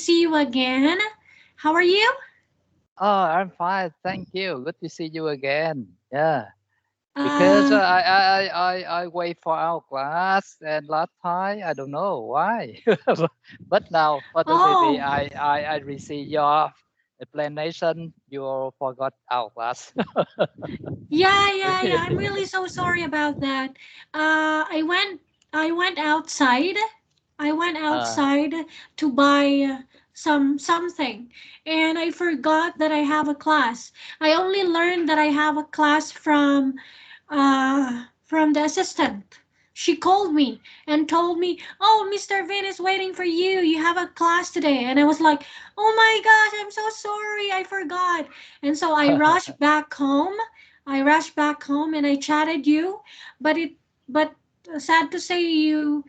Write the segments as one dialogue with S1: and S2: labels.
S1: see you again. How are you?
S2: Oh, I'm fine. Thank you. Good to see you again. Yeah, because
S1: Uh,
S2: I wait for our class, and last time I don't know why, but now fortunately
S1: oh,
S2: I receive your explanation. You forgot our class.
S1: yeah. I'm really so sorry about that. I went outside. I went
S2: uh,
S1: outside to buy something, and I forgot that I have a class. I only learned that I have a class from the assistant. She called me and told me, "Oh, Mr. Vin is waiting for you. You have a class today." And I was like, "Oh my gosh, I'm so sorry. I forgot." And so I rushed back home. I rushed back home and I chatted you, but but sad to say you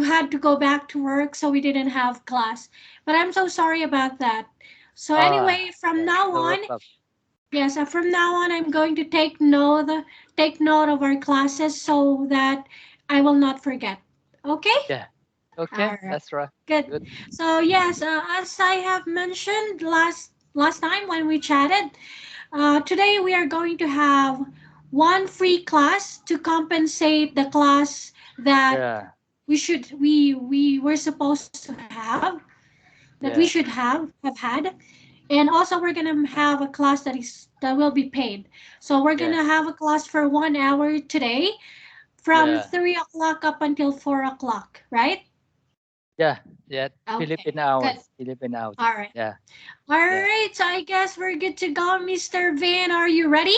S1: had to go back to work, so we didn't have class. But I'm so sorry about that. So
S2: uh,
S1: anyway, from
S2: yeah,
S1: now
S2: no
S1: on,
S2: problem.
S1: yes, from now on, I'm going to take note of our classes so that I will not forget. Okay?
S2: Yeah,
S1: All
S2: okay,
S1: right.
S2: that's right.
S1: Good.
S2: Good.
S1: So yes, as I have mentioned last time when we chatted, today we are going to have one free class to compensate the class that
S2: Yeah,
S1: we were supposed to have, that we
S2: yeah,
S1: should have had. And also we're gonna have a class that will be paid. So we're
S2: yeah,
S1: gonna have a class for 1 hour today from
S2: yeah,
S1: 3 o'clock up until 4 o'clock, right?
S2: yeah, yeah.
S1: Okay,
S2: Philippine
S1: good.
S2: hours. Philippine hours.
S1: All right.
S2: Yeah,
S1: All
S2: yeah.
S1: right, so I guess we're good to go, Mr. Van. Are you ready?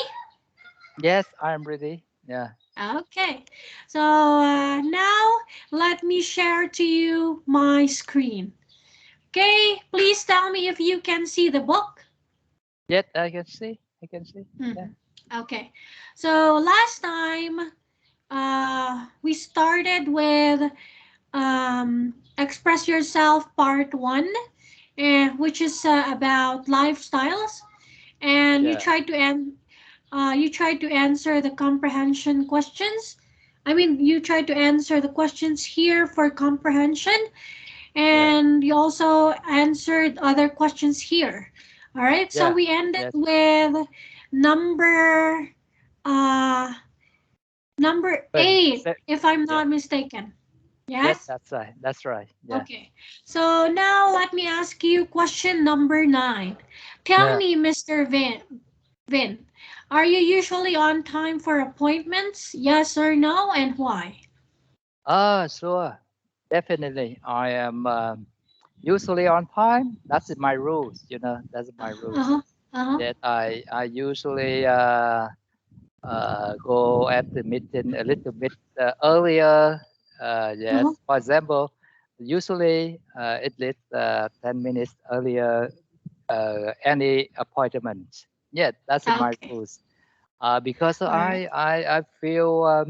S2: Yes, I'm ready. Yeah.
S1: Okay. So now let me share to you my screen. Okay, please tell me if you can see the book.
S2: Yes, I can see. I can see. Yeah.
S1: Mhm. Okay. So last time we started with Express Yourself Part 1, which is about lifestyles. And
S2: Yeah.
S1: you tried to answer the comprehension questions. I mean, you tried to answer the questions here for comprehension,
S2: Yeah.
S1: and you also answered other questions here. All right, so
S2: Yeah.
S1: we ended
S2: Yes.
S1: with number uh, number
S2: But,
S1: 8,
S2: but
S1: if I'm
S2: yeah.
S1: not mistaken.
S2: Yes,
S1: Yes?
S2: that's right. That's right. Yeah.
S1: Okay. So now let me ask you question number 9. Tell
S2: Yeah.
S1: me, Mr. Vin, are you usually on time for appointments? Yes or no, and why?
S2: Sure. Definitely. I am usually on time. That's my rules. That's my rules.
S1: Uh-huh. Uh-huh.
S2: That I usually go at the meeting a little bit earlier.
S1: Uh-huh.
S2: Yes. For example, usually at least 10 minutes earlier any appointment. Yeah, that's my
S1: Okay.
S2: rules. Because
S1: All right.
S2: I feel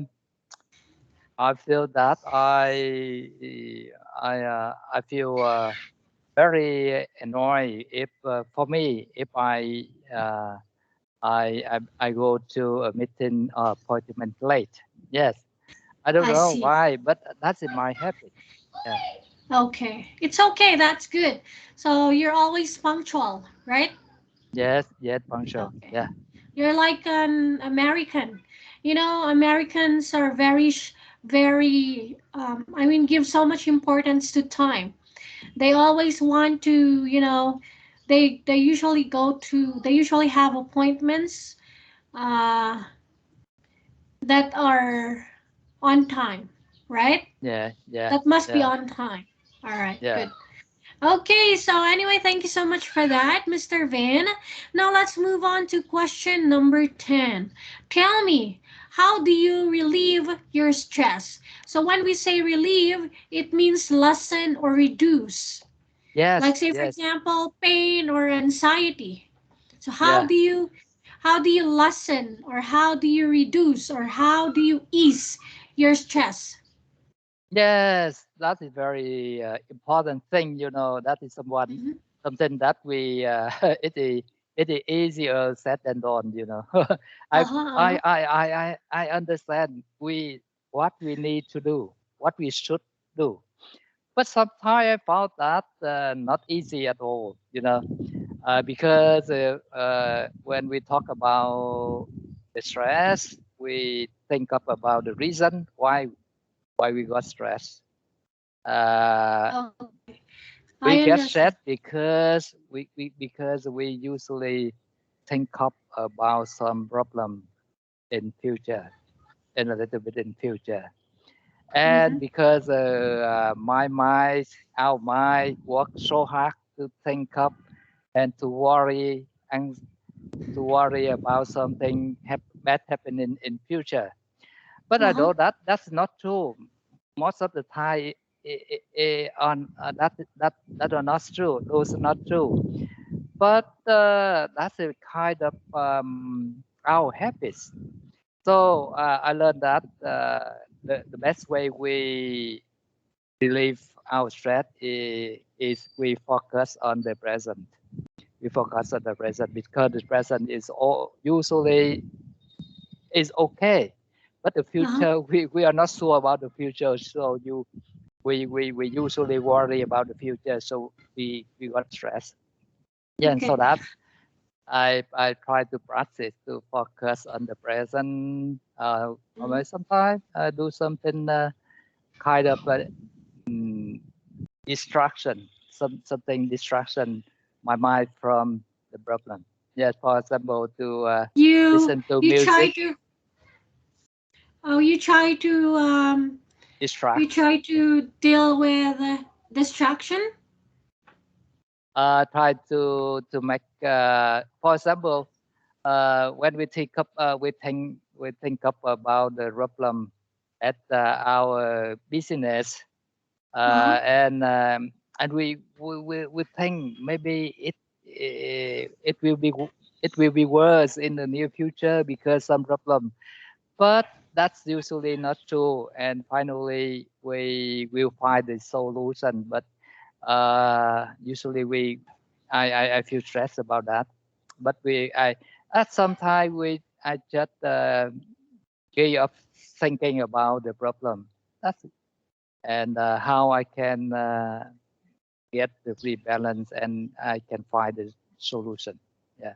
S2: that I feel very annoyed if for me if uh, I go to a meeting or appointment late. Yes, I don't
S1: I
S2: know
S1: see.
S2: why, but that's in my habit. Yeah.
S1: Okay. It's okay. That's good. So you're always punctual, right?
S2: Yes. Yes. Punctual.
S1: Okay.
S2: Yeah.
S1: You're like an American. You know, Americans are very, I mean, give so much importance to time. They always want to, they usually have appointments uh, that are on time, right?
S2: Yeah. Yeah.
S1: That must be
S2: Yeah.
S1: on time. All right,
S2: Yeah.
S1: good. Okay, so anyway, thank you so much for that, Mr. Van. Now let's move on to question number 10. Tell me, how do you relieve your stress? So when we say relieve, it means lessen or reduce. Like
S2: Yes.
S1: say for
S2: Yes.
S1: example, pain or anxiety. So
S2: Yeah.
S1: how do you lessen or how do you reduce or how do you ease your stress?
S2: Yes, that is very important thing. That is
S1: Mhm.
S2: something that we it is easier said than done. I
S1: Uh-huh,
S2: I
S1: uh-huh.
S2: I I I understand what we need to do, what we should do. But sometimes I found that not easy at all, because when we talk about the stress, we think up about the reason why we got stressed.
S1: Okay, I
S2: We get
S1: understand.
S2: stressed because we usually think up about some problem in future, in a little bit in future, and
S1: Mm-hmm.
S2: because our mind work so hard to think up and to worry and to worry about something bad happening in future. But I
S1: Uh-huh.
S2: know that that's not true. Most of the time, on that are not true. Those are not true. But that's a kind of our habits. So I learned that the best way we relieve our stress is we focus on the present. We focus on the present because the present is all usually is okay, but the
S1: Uh-huh.
S2: future we are not sure about the future. So we usually worry about the future. So we got stressed. Yeah, and so
S1: Okay.
S2: that I try to practice to focus on the present. Or
S1: Mhm.
S2: sometimes do something kind of distraction, something distraction my mind from the problem. Yes, for example, to
S1: You
S2: listen to
S1: you try
S2: music,
S1: to oh you try to you
S2: distract.
S1: try to deal with distraction.
S2: Try to make, for example, when we think up about the problem at our business,
S1: Uh-huh.
S2: and we think maybe it will be it will be worse in the near future because some problem, but that's usually not true. And finally we will find the solution. But usually I feel stressed about that. But we I at some time we I just gave up thinking about the problem. That's it. And how I can get the rebalance and I can find the solution. Yeah,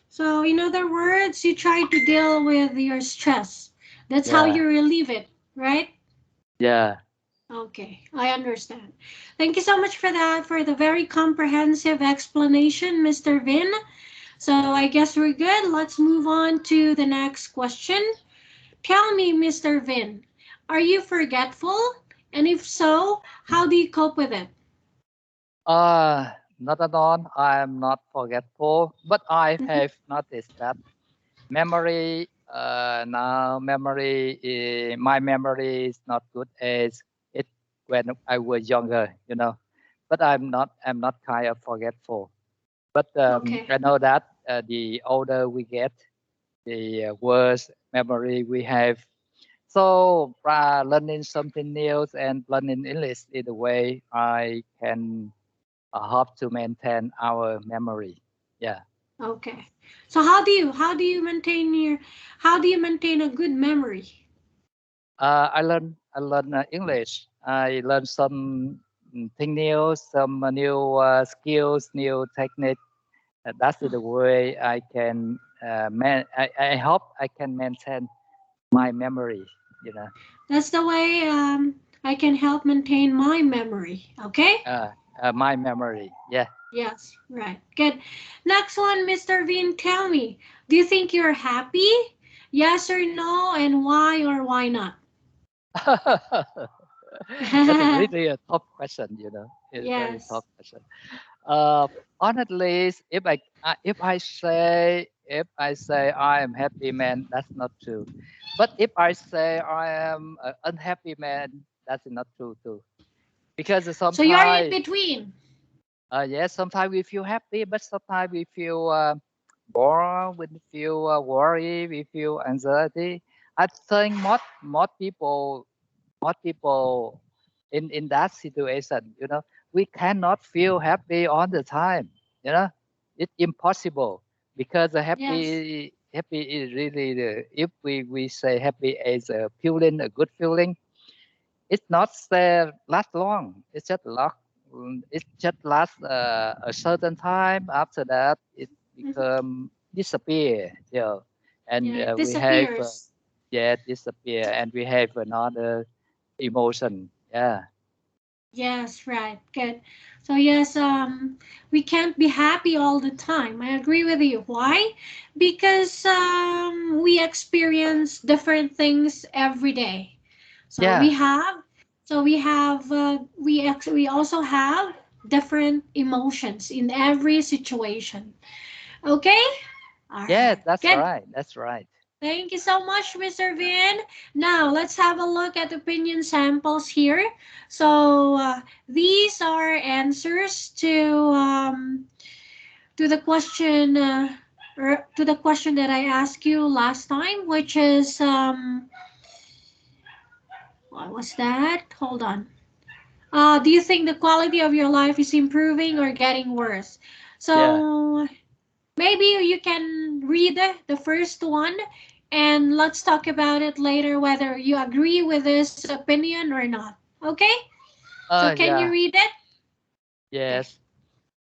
S1: So in other words, you try to deal with your stress. That's how
S2: yeah,
S1: you relieve it, right?
S2: yeah.
S1: Okay, I understand. Thank you so much for that, for the very comprehensive explanation, Mr. Vin. So I guess we're good. Let's move on to the next question. Tell me, Mr. Vin, are you forgetful? And if so, how do you cope with it?
S2: Not at all. I am not forgetful, but I
S1: Mhm.
S2: have noticed that memory now memory my memory is not good as it when I was younger. But I'm not kind of forgetful. But
S1: Okay.
S2: I know that the older we get, the worse memory we have. So learning something new and learning English is the way I can help to maintain our memory. Yeah.
S1: Okay. So how do you maintain a good memory?
S2: I learn English. I learn some thing new, some new skills, new technique. That's the way I can I hope I can maintain my memory. You know,
S1: That's the way I can help maintain my memory. Okay?
S2: my memory. Yeah.
S1: Yes, right. Good. Next one, Mr. Vin, tell me, do you think you're happy? Yes or no, and why or why not?
S2: That's a really a tough question. It's a very tough
S1: Yes.
S2: question. Uh, Honestly, if I say I am happy man, that's not true. But if I say I am an unhappy man, that's not true too. Because
S1: So you're in
S2: sometimes,
S1: between.
S2: yes, sometimes we feel happy, but sometimes we feel bored, we feel worry, we feel anxiety. I think most people in that situation, we cannot feel happy all the time. You know, it's impossible because the
S1: Yes.
S2: happy is really if we say happy as a feeling, a good feeling. it's not last long. It just lasts a certain time. After that, it become disappear. And
S1: Yeah, it
S2: we have
S1: disappears.
S2: disappear, and we have another emotion. Yeah.
S1: Yes, right. Good. So yes, we can't be happy all the time. I agree with you. Why? Because we experience different things every day. So we
S2: Yeah.
S1: have, we also have different emotions in every situation. Okay. All
S2: Yeah.
S1: right.
S2: That's
S1: Good.
S2: right. That's right.
S1: Thank you so much, Mr. Vin. Now, let's have a look at opinion samples here. So, these are answers to the question to the question that I asked you last time, which is what was that? Hold on. Do you think the quality of your life is improving or getting worse?
S2: Yeah.
S1: So, maybe you can read the first one and let's talk about it later whether you agree with this opinion or not. Okay? So can you
S2: Yeah.
S1: read it? Okay.
S2: Yes.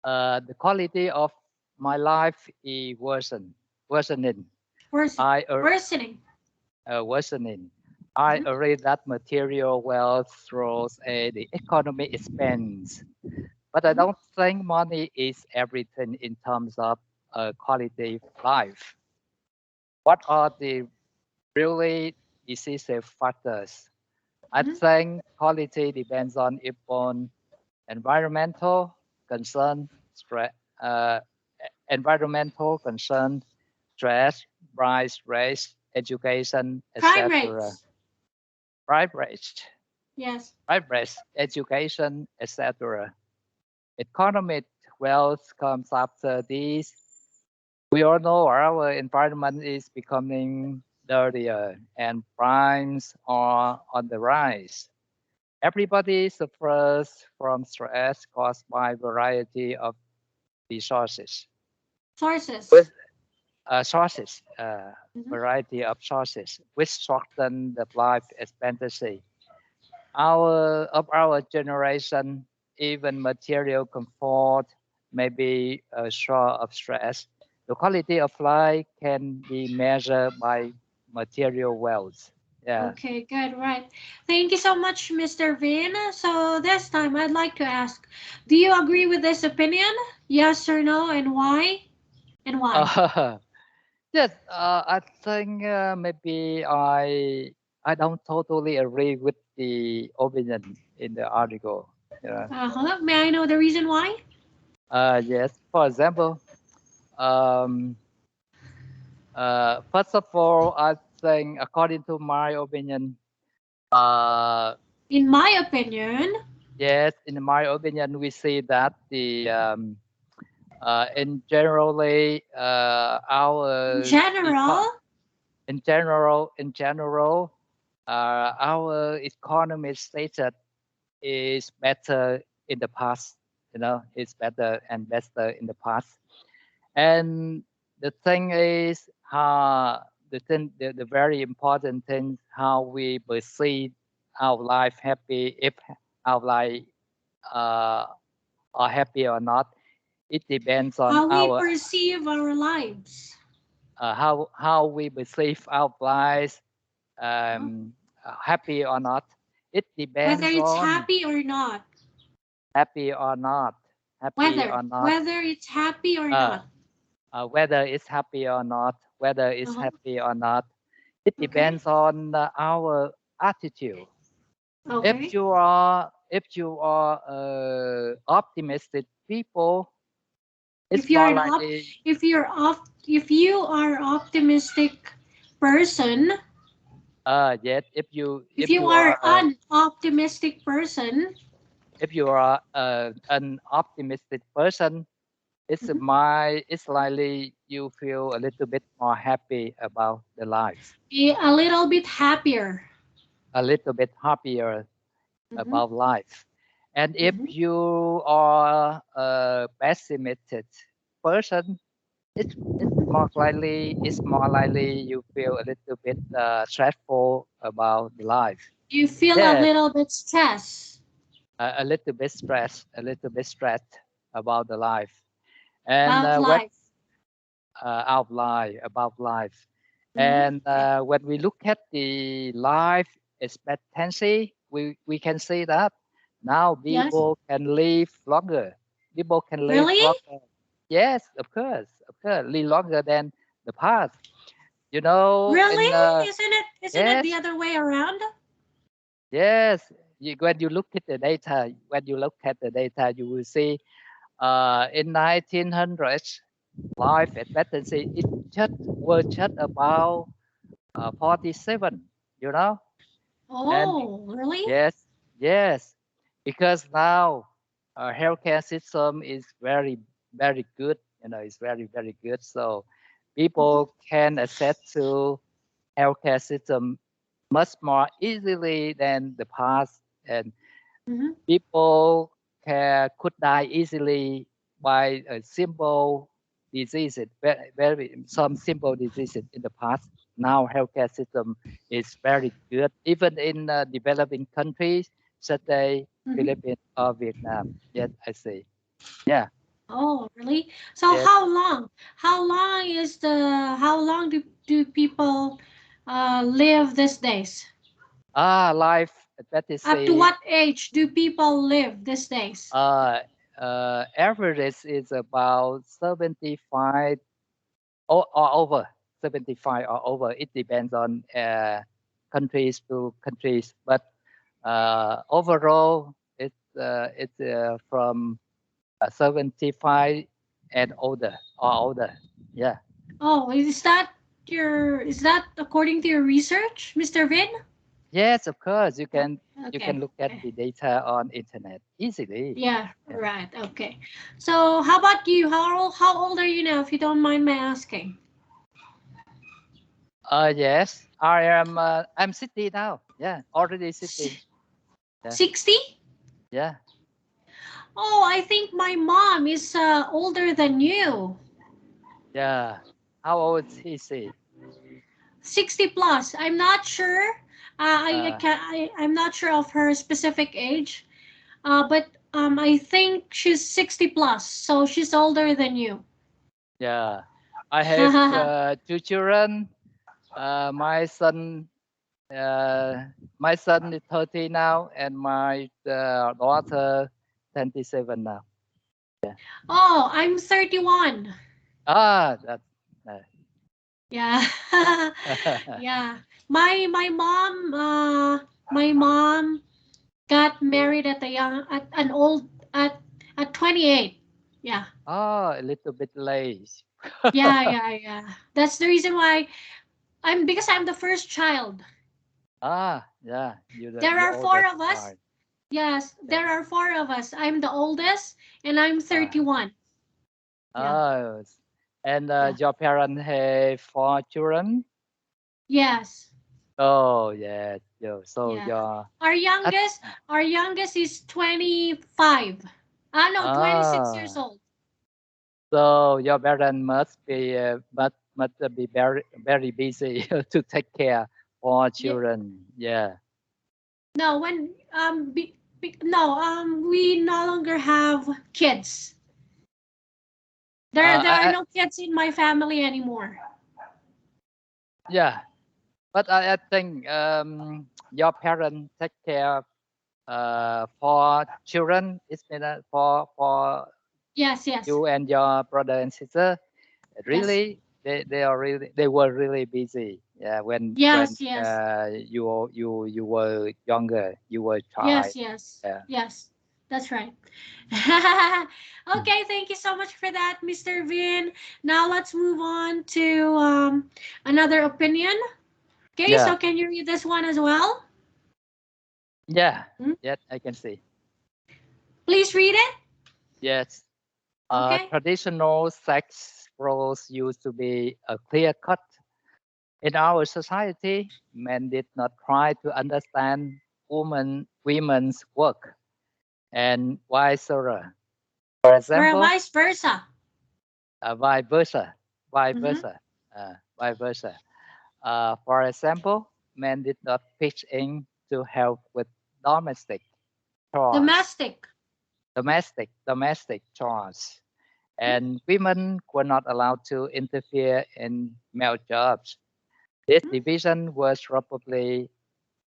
S2: The quality of my life is worsening. I
S1: Worsening.
S2: worsening. I
S1: Mhm.
S2: agree that material wealth throws the economy expense, but I
S1: Mhm.
S2: don't think money is everything in terms of quality of life. What are the really decisive factors? I
S1: Mhm.
S2: think quality depends on upon environmental concern, uh, environmental concern, stress, price, race, education,
S1: Crime
S2: etc.
S1: rates.
S2: Price,
S1: Yes.
S2: education, etc. Economic wealth comes after these. We all know our environment is becoming dirtier and crimes are on the rise. Everybody suffers from stress caused by variety of resources.
S1: Sources.
S2: With sources,
S1: Mhm.
S2: variety of sources, which shorten the life expectancy. Our generation, even material comfort may be a source of stress. The quality of life can be measured by material wealth. Yeah.
S1: Okay, good, right. Thank you so much, Mr. Vin. So this time I'd like to ask, do you agree with this opinion? Yes or no, and why? And why?
S2: Uh, yes, I think maybe I don't totally agree with the opinion in the article. Yeah.
S1: Uh-huh. May I know the reason why?
S2: Yes. For example, um, first of all, I think according to my opinion, uh,
S1: In my opinion,
S2: yes, in my opinion, we see that the in generally
S1: in
S2: our
S1: general,
S2: in general, our economic status is better in the past. It's better and better in the past. And the thing is how the very important thing how we perceive our life happy if our life uh, are happy or not. It depends on
S1: how we
S2: our
S1: perceive our lives.
S2: how we perceive our lives
S1: Uh-huh.
S2: happy or not. It
S1: Whether
S2: depends
S1: it's
S2: on
S1: happy or not.
S2: happy or not, happy
S1: Whether.
S2: or not,
S1: Whether it's happy or
S2: uh,
S1: not.
S2: whether it's happy or not, whether it's
S1: Uh-huh.
S2: happy or not. It
S1: Okay.
S2: depends on our attitude.
S1: Okay.
S2: If you are optimistic people,
S1: If
S2: it's
S1: you're
S2: more
S1: an op
S2: likely.
S1: if you are optimistic person,
S2: Yes,
S1: if you are an optimistic person,
S2: if you are an optimistic person,
S1: mhm,
S2: it's likely you feel a little bit more happy about the life,
S1: be a little bit happier.
S2: a little bit happier
S1: Hmm.
S2: about life. And if
S1: Hmm.
S2: you are a pessimistic person, it's more likely you feel a little bit stressful about the life.
S1: You feel a
S2: Yes,
S1: little bit stressed
S2: a little bit stressed about the life, and
S1: about
S2: when
S1: life.
S2: about life,
S1: Mm-hmm.
S2: and when we look at the life expectancy, we can see that now
S1: Yes.
S2: people can live longer. People can live
S1: Really?
S2: longer. Yes, of course, live longer than the past. You know,
S1: Really?
S2: in
S1: Isn't it the
S2: yes,
S1: other way around?
S2: yes. When you look at the data, you will see in 1900s, life expectancy it just about 47. You know, and
S1: Oh, really?
S2: yes, yes, because now healthcare system is very good. You know, it's very good. So
S1: Mm-hmm.
S2: people can access to healthcare system much more easily than the past, and
S1: Mm-hmm.
S2: people could die easily by a simple diseases, some simple diseases in the past. Now healthcare system is very good, even in developing countries such as
S1: Mm-hmm.
S2: Philippines or Vietnam. Yes, I see. Yeah.
S1: Oh, really? So
S2: Yes.
S1: how long? How long do people live these days?
S2: Life
S1: Up to
S2: expectancy.
S1: what age do people live these days?
S2: Uh, Average is about 75 or over 75 or over. It depends on countries to countries, but overall it's from 75 and older or older. Yeah.
S1: Oh, is that according to your research, Mr. Vin?
S2: Yes, of course.
S1: Oh,
S2: You
S1: okay.
S2: can look at
S1: Okay.
S2: the data on internet easily.
S1: Yeah,
S2: Yeah.
S1: right. Okay. So, how about you? How old are you now, if you don't mind my asking?
S2: Yes. I'm 60 now. Yeah. Already 60. Yeah.
S1: 60?
S2: Yeah.
S1: Oh, I think my mom is older than you.
S2: Yeah. How old is he?
S1: 60 plus. I'm not sure.
S2: Uh,
S1: I'm not sure of her specific age. But I think she's 60 plus, so she's older than you.
S2: yeah. I have two children. My son, uh, my son is 30 now, and my daughter 27 now. Yeah.
S1: Oh, I'm 31.
S2: That's
S1: Yeah. Yeah. My mom got married at a young at an old at 28. Yeah.
S2: a little bit late.
S1: Yeah. That's the reason why because I'm the first child.
S2: Yeah.
S1: There
S2: You
S1: are four
S2: oldest
S1: of us.
S2: child.
S1: Yes,
S2: Yeah.
S1: there are four of us. I'm the oldest and I'm
S2: Uh,
S1: 31. Yeah.
S2: oh, and
S1: Yeah.
S2: your parents have four children.
S1: Yes.
S2: Oh, yes. So
S1: Yeah.
S2: your
S1: Our
S2: at
S1: youngest our youngest is 25. Ah no, 26 years
S2: ah.
S1: old.
S2: So your parents must be very busy to take care for
S1: Yeah.
S2: children. Yeah.
S1: No, when no, we no longer have kids. There are
S2: I
S1: no kids in my family anymore.
S2: Yeah. But I think your parents take care for children. It's better for
S1: Yes, yes.
S2: you and your brother and sister.
S1: Yes.
S2: Really, they were really busy. Yeah. When
S1: Yes, yes.
S2: you were younger, you were child.
S1: Yes, yes.
S2: Yeah.
S1: Yes. That's right.
S2: Mm.
S1: Okay, thank you so much for that, Mr. Vin. Now let's move on to another opinion. Okay,
S2: Yeah.
S1: so can you read this one as well?
S2: Yeah.
S1: Hmm?
S2: Yes, I can see.
S1: Please read it.
S2: Yes.
S1: Okay.
S2: Traditional sex roles used to be a clear cut. In our society, men did not try to understand women's work and vice versa. For
S1: Or
S2: example,
S1: vice versa.
S2: vice versa, vice
S1: Mm-hmm.
S2: versa, vice versa. For example, men did not pitch in to help with domestic chores, domestic chores, and women were not allowed to interfere in male jobs. This division was probably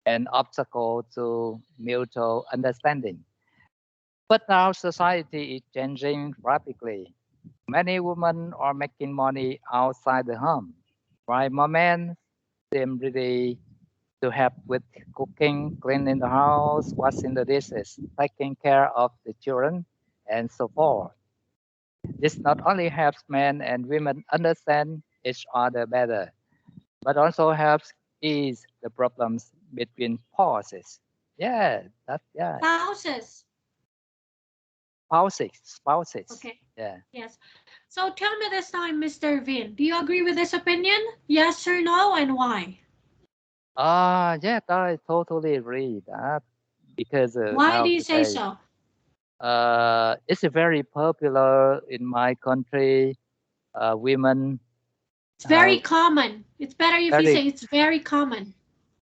S2: an obstacle to mutual understanding. But now society is changing rapidly. Many women are making money outside the home, while men seem ready to help with cooking, cleaning the house, washing the dishes, taking care of the children, and so forth. This not only helps men and women understand each other better, but also helps ease the problems between spouses. Yeah, that's yeah. Spouses.
S1: Okay.
S2: Yeah.
S1: Yes. So tell me this time, Mr. Vin, do you agree with this opinion? Yes or no, and why?
S2: Yeah, I totally agree that because
S1: Why
S2: now
S1: do you say
S2: today,
S1: so?
S2: it's very popular in my country. Women
S1: It's very common. It's better if you
S2: very
S1: say it's very common.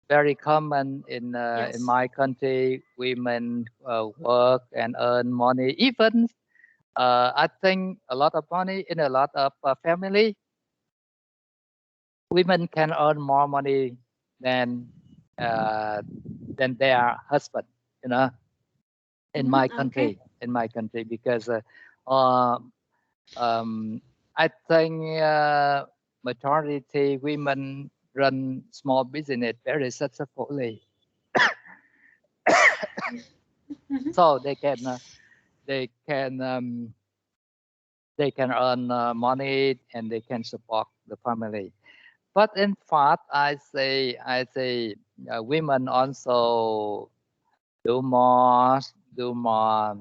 S2: very common in
S1: Yes.
S2: my country. Women work and earn money. Even I think a lot of money in a lot of family. Women can earn more money than uh, than their husband. You know,
S1: Okay.
S2: in my country, because uh, I think majority women run small business very successfully,
S1: Mhm.
S2: so they can um, they can earn money and they can support the family. But in fact, I say women also do more do more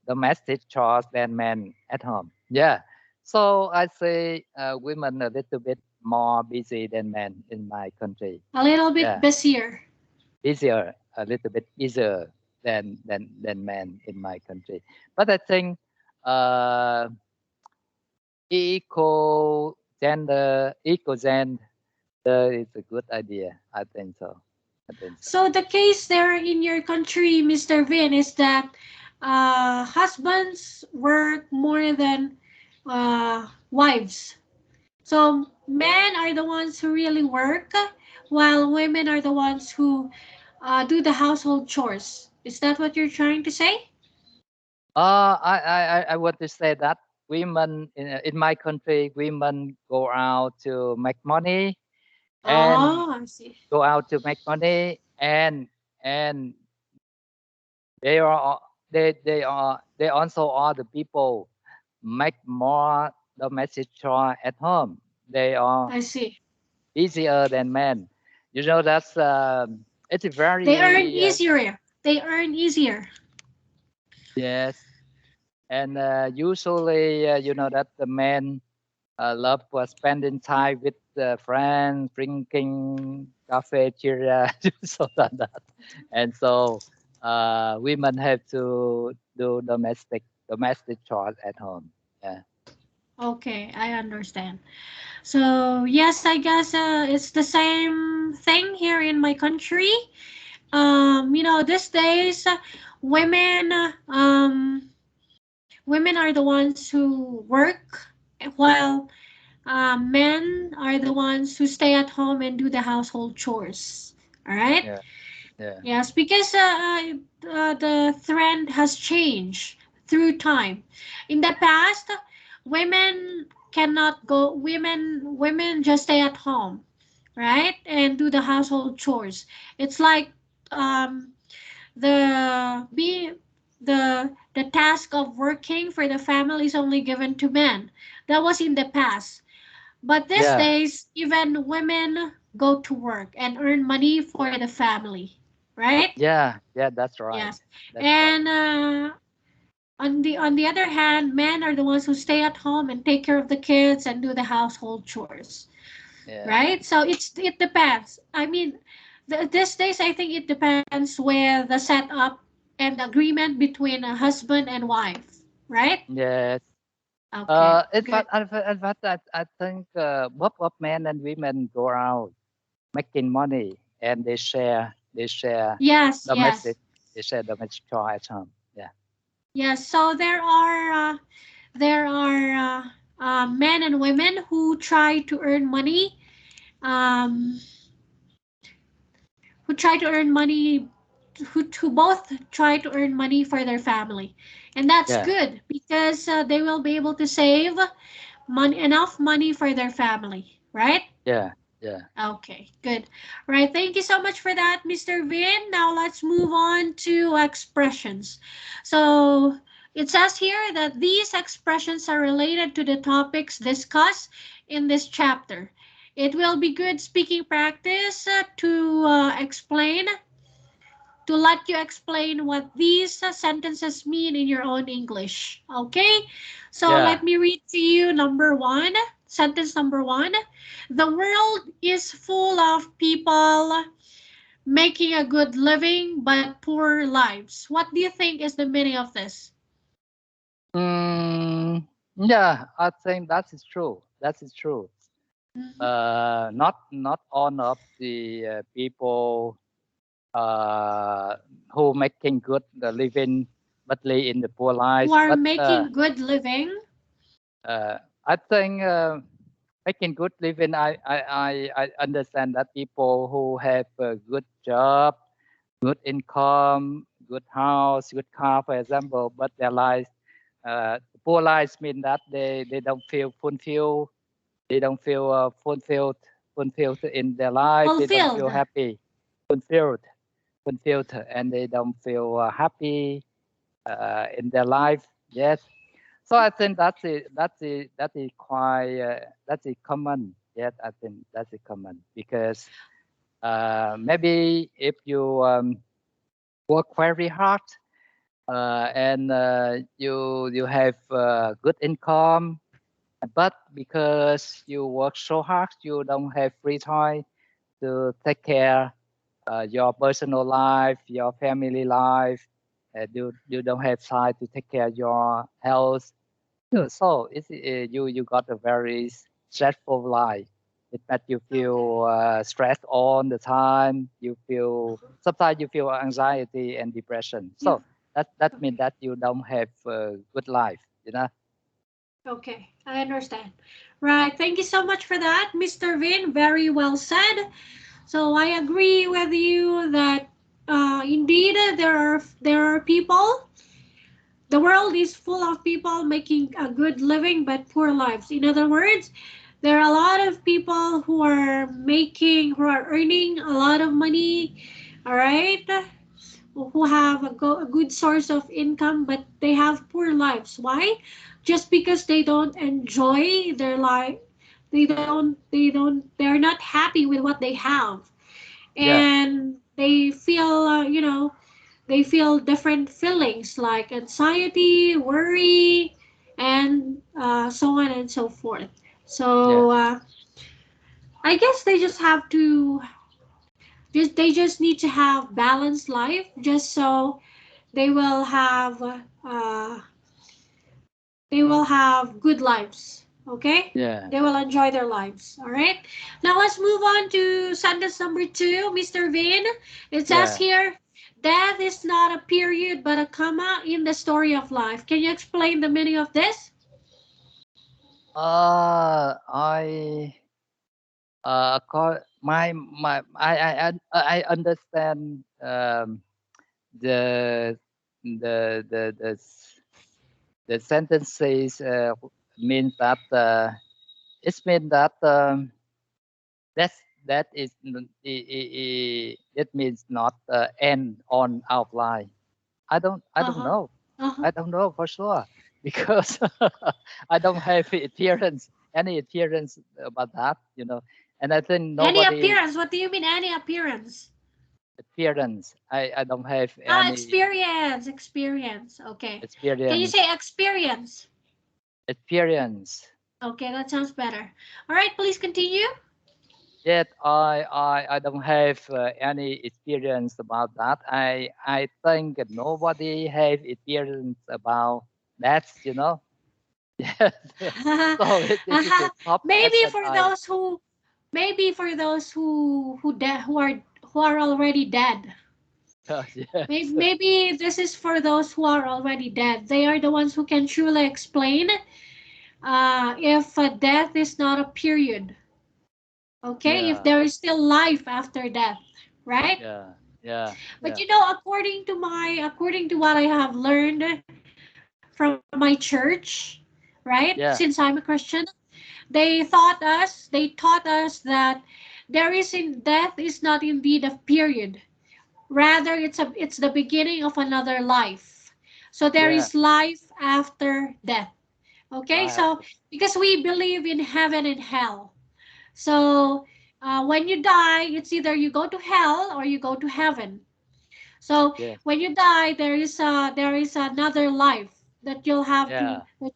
S2: domestic chores than men at home. Yeah. So I say women a little bit more busy than men in my country.
S1: A little bit
S2: Yeah,
S1: busier.
S2: busier, a little bit busier than men in my country. But I think uh, equal gender is a good idea. I think so. I think so.
S1: So the case there in your country, Mr. Vin, is that husbands work more than wives. So men are the ones who really work, while women are the ones who do the household chores. Is that what you're trying to say?
S2: I want to say that women in my country, women go out to make money and
S1: Oh, I see.
S2: go out to make money, and they are they also are the people make more domestic chore at home. They are
S1: I see.
S2: easier than men. You know that's it's a
S1: They earn
S2: very
S1: easier. They earn easier.
S2: yes, and usually you know that the men love spending time with friends, drinking cafeteria, so that. And so women have to do domestic chores at home. Yeah.
S1: Okay, I understand. So yes, I guess it's the same thing here in my country. These days, women, women are the ones who work, while men are the ones who stay at home and do the household chores. All right.
S2: Yeah. Yeah.
S1: Yes, because the trend has changed through time. In the past, women cannot go. Women just stay at home, right, and do the household chores. It's like um, the be the task of working for the family is only given to men. That was in the past. But these
S2: Yeah.
S1: days, even women go to work and earn money for the family, right?
S2: Yeah. Yeah. That's right.
S1: Yes.
S2: That's right.
S1: And on the other hand, men are the ones who stay at home and take care of the kids and do the household chores,
S2: Yeah.
S1: right? So it depends. I mean, these days I think it depends where the setup and agreement between a husband and wife, right?
S2: Yes.
S1: Okay, good.
S2: In fact, I think both of men and women go out making money and they share. They share
S1: Yes,
S2: domestic.
S1: yes.
S2: They share domestic chore at home. Yeah.
S1: Yes, so there are men and women who try to earn money, um, who try to earn money, who both try to earn money for their family, and that's
S2: Yeah.
S1: good because they will be able to save enough money for their family, right?
S2: Yeah. Yeah.
S1: Okay, good. Right. Thank you so much for that, Mr. Vin. Now let's move on to expressions. So it says here that these expressions are related to the topics discussed in this chapter. It will be good speaking practice to let you explain what these sentences mean in your own English. Okay? So let
S2: Yeah.
S1: me read to you number one. Sentence number one. The world is full of people making a good living but poor lives. What do you think is the meaning of this?
S2: Yeah. I think that is true. That is true.
S1: Mhm.
S2: Not all of the people who making good living, but live in the poor
S1: Who
S2: lives.
S1: are
S2: But
S1: making good living?
S2: I think making good living. I understand that people who have a good job, good income, good house, good car, for example, but their lives, poor lives mean that they don't feel fulfilled. They don't feel fulfilled in their life. They don't
S1: Fulfilled.
S2: feel happy, fulfilled, fulfilled, and they don't feel happy in their life. Yes. So I think that is quite that is common. Yes, I think that's common because maybe if you work very hard and you have good income, but because you work so hard, you don't have free time to take care your personal life, your family life. You don't have time to take care of your health. So you got a very stressful life. It makes you
S1: Okay.
S2: feel stressed all the time. You feel sometimes you feel anxiety and depression.
S1: You
S2: So that means
S1: okay.
S2: that you don't have a good life. You know.
S1: Okay, I understand. Right. Thank you so much for that, Mr. Vin. Very well said. So I agree with you that indeed there are people. The world is full of people making a good living but poor lives. In other words, there are a lot of people who are earning a lot of money. All right, who have a good source of income, but they have poor lives. Why? Just because they don't enjoy their life. They're not happy with what they have,
S2: Yeah.
S1: and they feel they feel different feelings like anxiety, worry, and so on and so forth.
S2: Yeah.
S1: So I guess they just need to have balanced life, just so they will have uh, they will have good lives. Okay,
S2: Yeah.
S1: they will enjoy their lives. All right. Now let's move on to sentence number two, Mr. Vin. It says
S2: Yeah.
S1: here, death is not a period but a comma in the story of life. Can you explain the meaning of this?
S2: I my I understand the the sentences means that it means that that's that is it means not end on our life. I don't
S1: Uh-huh.
S2: know.
S1: Uh-huh.
S2: I don't know for sure because I don't have appearance any appearance about that, you know. And I think
S1: Any
S2: nobody
S1: appearance? What do you mean any appearance?
S2: appearance. I don't have any
S1: Experience. Okay. Can you
S2: experience
S1: say experience?
S2: experience.
S1: Okay, that sounds better. All right, please continue.
S2: Yet I don't have any experience about that. I think nobody have experience about that, you know. Yes. So this is a top
S1: maybe
S2: question.
S1: for those who maybe for those who who are already dead.
S2: Yes.
S1: Maybe this is for those who are already dead. They are the ones who can truly explain if death is not a period. Okay, if
S2: Yeah.
S1: there is still life after death, right?
S2: Yeah. Yeah.
S1: But
S2: Yeah.
S1: you know, according to what I have learned from my church, right?
S2: Yeah.
S1: Since I'm a Christian, they taught us that there is in death is not indeed a period. Rather, it's the beginning of another life. So there
S2: Yeah.
S1: is life after death. Okay,
S2: Right
S1: so
S2: after.
S1: because we believe in heaven and hell. So when you die, it's either you go to hell or you go to heaven. So
S2: Yes.
S1: when you die, there is another life that you'll have to
S2: Yeah.
S1: that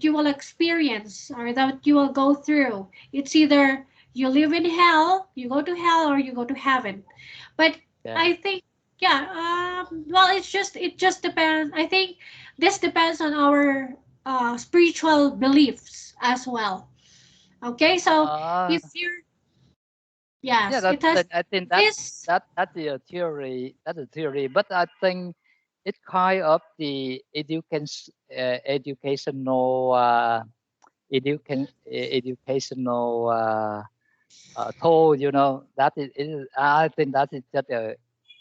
S1: you will experience or that you will go through. It's either you live in hell, you go to hell, or you go to heaven. But
S2: Yeah.
S1: I think, yeah, well, it just depends. I think this depends on our spiritual beliefs as well. Okay, so
S2: Uh,
S1: if you're,
S2: yeah,
S1: yes,
S2: that,
S1: it has
S2: that I think
S1: this.
S2: that's a theory. That's a theory, but I think it's kind of the educational educational tool. You know, I think that is just a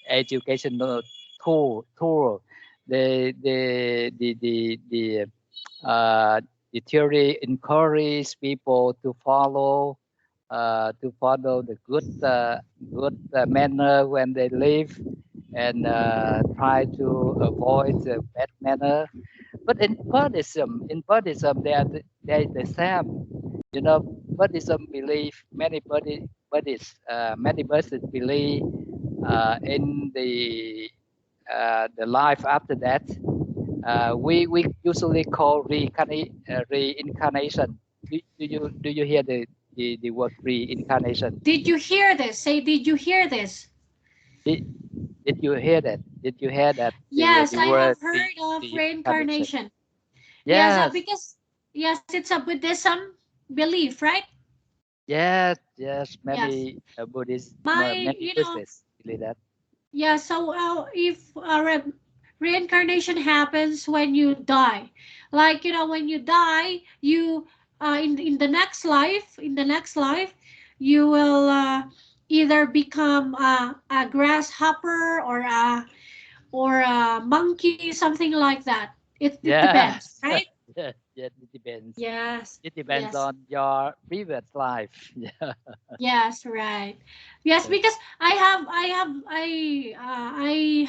S2: educational tool. The the theory encourage people to follow the good manner when they live and try to avoid the bad manner. But in Buddhism, they the same. You know, Buddhism believe many Buddhists believe in the life after that. We usually call reincarnation. Do you hear the word reincarnation?
S1: Did you hear this? Say, did you hear this?
S2: Did, did you hear that? Did you hear that
S1: Yes,
S2: the
S1: I
S2: word
S1: have heard of
S2: reincarnation?
S1: reincarnation. Yes,
S2: Yes,
S1: because yes, it's a Buddhism belief, right?
S2: yes.
S1: Yes.
S2: Many
S1: You know,
S2: Buddhists believe that.
S1: yeah. So if reincarnation happens when you die, like when you die, you in the next life, you will either become a grasshopper or a monkey, something like that. It depends,
S2: Yes,
S1: right?
S2: yes, it depends.
S1: Yes.
S2: It depends
S1: Yes.
S2: on your previous life. Yeah.
S1: Yes, right. Yes, because I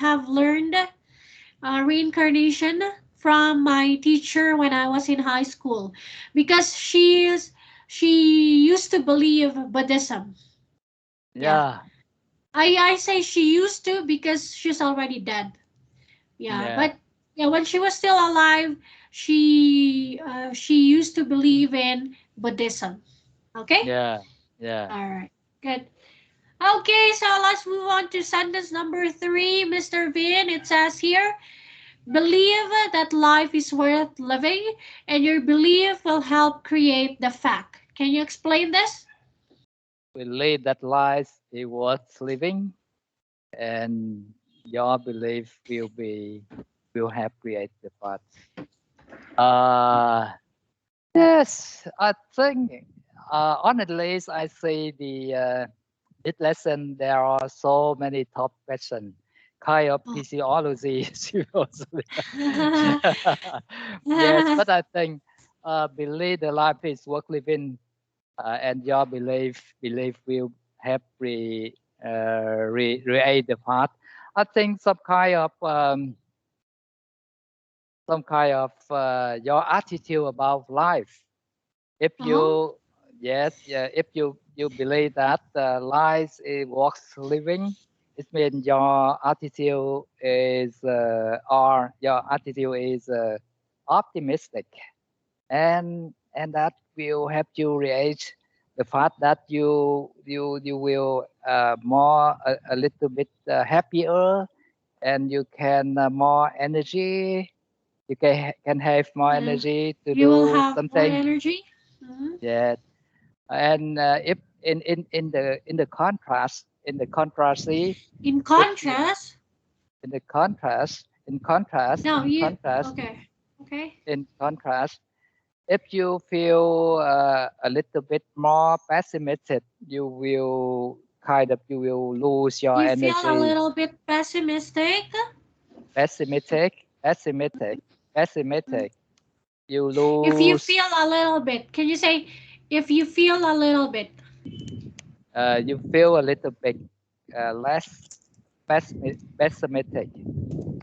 S1: have learned reincarnation from my teacher when I was in high school, because she used to believe Buddhism. Yeah,
S2: Yeah.
S1: I say she used to because she's already dead. Yeah,
S2: Yeah.
S1: but yeah, when she was still alive, she used to believe in Buddhism. Okay,
S2: Yeah. Yeah.
S1: all right, good. Okay, so let's move on to sentence number 3, Mr. Vin. It says here, believe that life is worth living, and your belief will help create the fact. Can you explain this?
S2: Believe that life is worth living, and your belief will help create the path. Uh yes, I think honestly, I see this lesson there are so many top questions, kind of
S1: Oh.
S2: physiology, seriously. Yes, but I think believe the life is worth living, and your belief will help create the path. I think some kind of your attitude about life. If
S1: Oh,
S2: you yes, yeah, if you believe that life is worth living, it means your attitude is or your attitude is optimistic, and that will help you reach the fact that you will more a little bit happier, and you can more energy. You can have more
S1: yeah.
S2: energy to
S1: You will
S2: do
S1: have more
S2: something.
S1: energy. Mhm.
S2: Yeah, and if in the contrast, in the contrast,
S1: In contrast.
S2: in the contrast, in contrast,
S1: No,
S2: in
S1: you.
S2: contrast,
S1: Okay. Okay.
S2: in contrast, if you feel a little bit more pessimistic, you will you will lose your
S1: You feel a
S2: energy.
S1: little bit pessimistic.
S2: Pessimistic, pessimistic, pessimistic. You
S1: If you
S2: lose.
S1: feel a little bit, can you say, if you feel a little bit?
S2: You feel a little bit less pessimistic.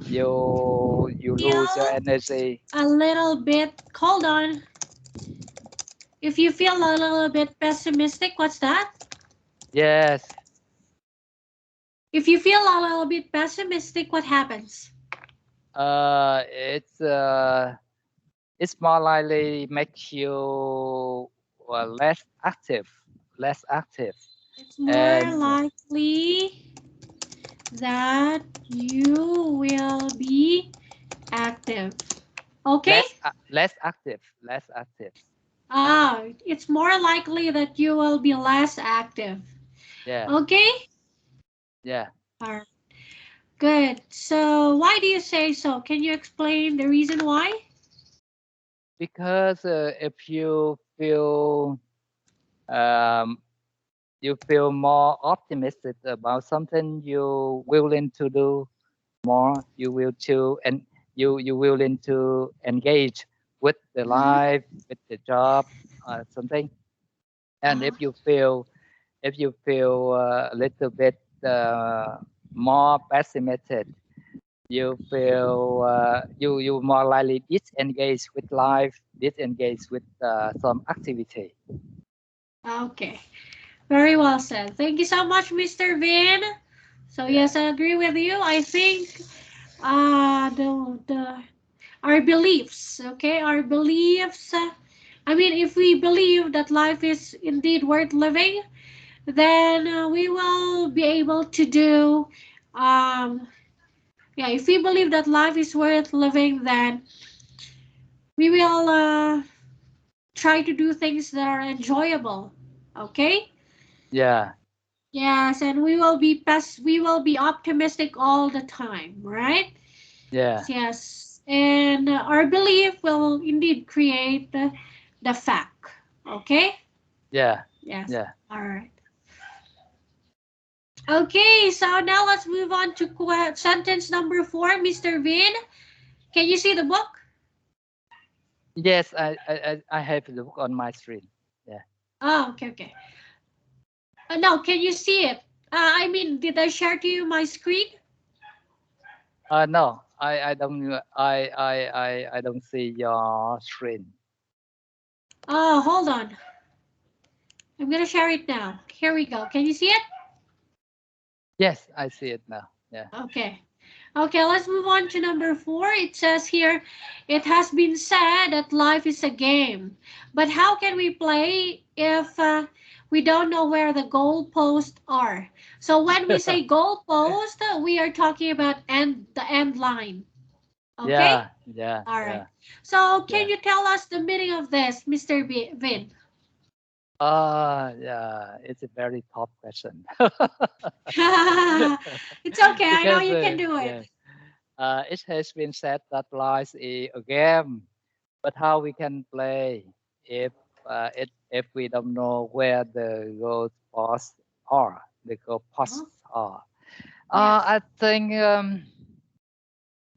S2: You lose your
S1: Feel
S2: energy.
S1: a little bit. Hold on. If you feel a little bit pessimistic, what's that?
S2: Yes.
S1: If you feel a little bit pessimistic, what happens?
S2: Uh, it's uh, it's more likely makes you less active, less active,
S1: It's more
S2: and
S1: likely that you will be active. Okay?
S2: less active, less active.
S1: Ah, it's more likely that you will be less active.
S2: Yeah,
S1: Okay?
S2: yeah.
S1: All right. Good. So, why do you say so? Can you explain the reason why?
S2: Because if um, you feel more optimistic about something, you willing to do more. You will to and you willing to engage with the
S1: Mm-hmm.
S2: life, with the job, something. And
S1: Uh-huh.
S2: if you feel a little bit more pessimistic, you feel you more likely disengage with life, disengage with some activity.
S1: Okay. Very well said. Thank you so much, Mr. Vin. So
S2: Yeah,
S1: yes, I agree with you. I think the our beliefs, okay, our beliefs. I mean, if we believe that life is indeed worth living, then we will be able to do. Yeah, if we believe that life is worth living, then we will try to do things that are enjoyable. Okay.
S2: yeah,
S1: Yes, and we will be optimistic all the time, right?
S2: yeah,
S1: Yes, and our belief will indeed create the fact. Okay?
S2: yeah,
S1: Yes.
S2: yeah.
S1: All right. Okay, so now let's move on to sentence number 4, Mr. Vin. Can you see the book?
S2: Yes, I have the book on my screen. Yeah.
S1: Oh, okay, okay. No, can you see it? I mean, did I share to you my screen?
S2: No, I don't. I don't see your screen.
S1: Oh, hold on. I'm gonna share it now. Here we go. Can you see it?
S2: Yes, I see it now. Yeah.
S1: Okay. Okay, let's move on to number 4. It says here, it has been said that life is a game. But how can we play if we don't know where the goalposts are? So when we say goalpost, we are talking about the end line. Okay?
S2: Yeah, yeah,
S1: All right.
S2: yeah,
S1: So can
S2: yeah.
S1: you tell us the meaning of this, Mr. Vin?
S2: Yeah, it's a very tough question.
S1: It's okay. I know
S2: Because
S1: you can do it.
S2: yeah, it has been said that life is a game, but how we can play if if we don't know where the goalposts are, the
S1: Uh-huh.
S2: goalposts are.
S1: Yes.